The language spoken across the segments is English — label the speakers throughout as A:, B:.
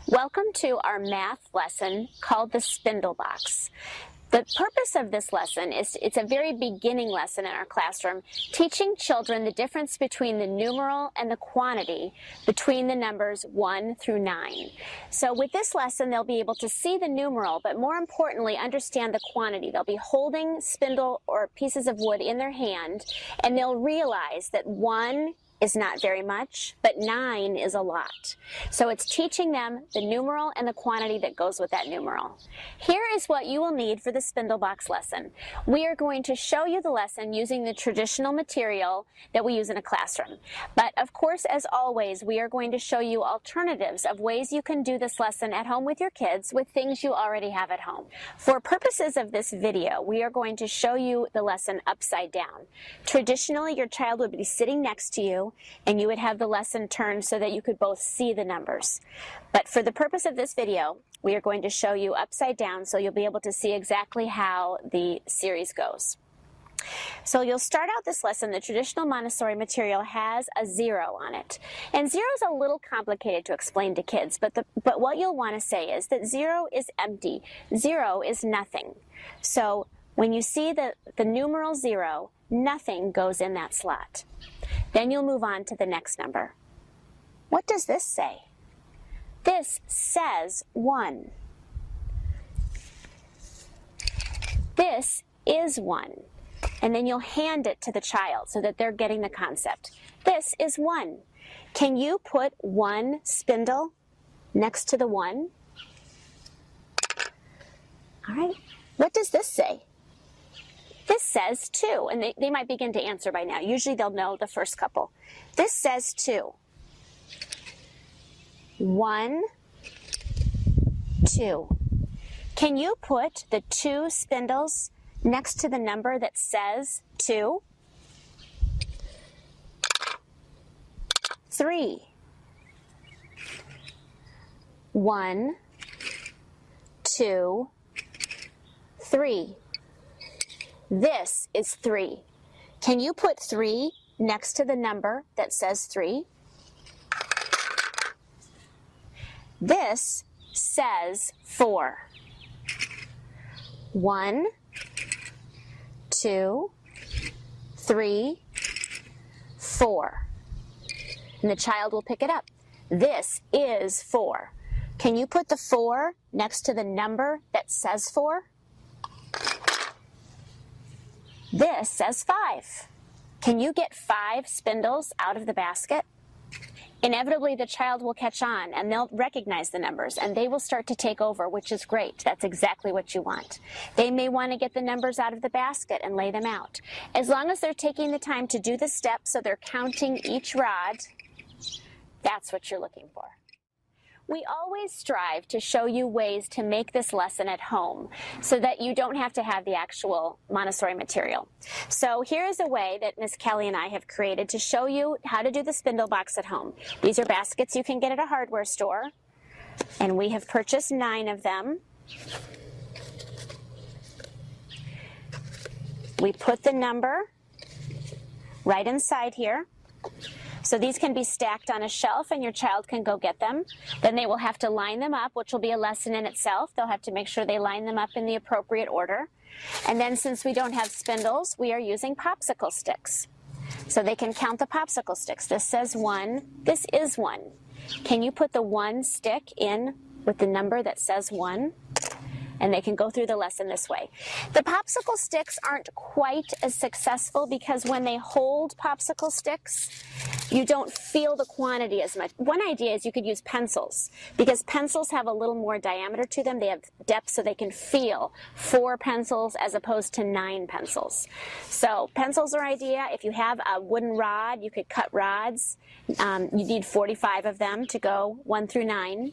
A: Welcome to our math lesson called the Spindle Box. The purpose of this lesson is it's a very beginning lesson in our classroom, teaching children the difference between the numeral and the quantity between the numbers 1 through 9. So with this lesson, they'll be able to see the numeral, but more importantly, understand the quantity. They'll be holding spindle or pieces of wood in their hand, and they'll realize that 1 is not very much, but 9 is a lot. So it's teaching them the numeral and the quantity that goes with that numeral. Here is what you will need for the Spindle Box lesson. We are going to show you the lesson using the traditional material that we use in a classroom. But of course, as always, we are going to show you alternatives of ways you can do this lesson at home with your kids with things you already have at home. For purposes of this video, we are going to show you the lesson upside down. Traditionally, your child would be sitting next to you, and you would have the lesson turned so that you could both see the numbers. But for the purpose of this video, we are going to show you upside down so you'll be able to see exactly how the series goes. So you'll start out this lesson, the traditional Montessori material has a 0 on it. And 0 is a little complicated to explain to kids, but what you'll want to say is that 0 is empty. 0 is nothing. So when you see the numeral 0, nothing goes in that slot. Then you'll move on to the next number. What does this say? This says 1. This is 1. And then you'll hand it to the child so that they're getting the concept. This is 1. Can you put 1 spindle next to the 1? All right. What does this say? This says 2, and they might begin to answer by now. Usually they'll know the first couple. This says 2. 1, 2. Can you put the 2 spindles next to the number that says 2? 3. 1, 2, 3. This is 3. Can you put 3 next to the number that says 3? This says 4. 1, 2, 3, 4. And the child will pick it up. This is 4. Can you put the 4 next to the number that says 4? This says 5. Can you get 5 spindles out of the basket? Inevitably, the child will catch on, and they'll recognize the numbers, and they will start to take over, which is great. That's exactly what you want. They may want to get the numbers out of the basket and lay them out. As long as they're taking the time to do the steps so they're counting each rod, that's what you're looking for. We always strive to show you ways to make this lesson at home so that you don't have to have the actual Montessori material. So here's a way that Miss Kelly and I have created to show you how to do the Spindle Box at home. These are baskets you can get at a hardware store, and we have purchased 9 of them. We put the number right inside here. So these can be stacked on a shelf and your child can go get them. Then they will have to line them up, which will be a lesson in itself. They'll have to make sure they line them up in the appropriate order. And then since we don't have spindles, we are using popsicle sticks. So they can count the popsicle sticks. This says 1. This is 1. Can you put the 1 stick in with the number that says 1? And they can go through the lesson this way. The popsicle sticks aren't quite as successful because when they hold popsicle sticks, you don't feel the quantity as much. One idea is you could use pencils because pencils have a little more diameter to them. They have depth so they can feel 4 pencils as opposed to 9 pencils. So pencils are idea. If you have a wooden rod, you could cut rods. You need 45 of them to go 1 through 9.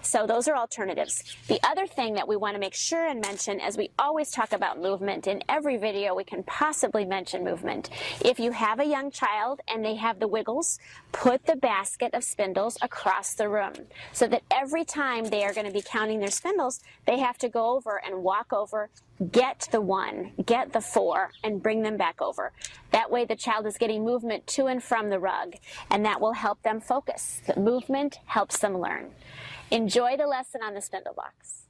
A: So those are alternatives. The other thing that we want to make sure and mention, as we always talk about movement, in every video we can possibly mention movement. If you have a young child and they have the wiggles, put the basket of spindles across the room so that every time they are going to be counting their spindles, they have to go over and walk over get the 1, get the 4, and bring them back over. That way the child is getting movement to and from the rug, and that will help them focus. The movement helps them learn. Enjoy the lesson on the spindle box.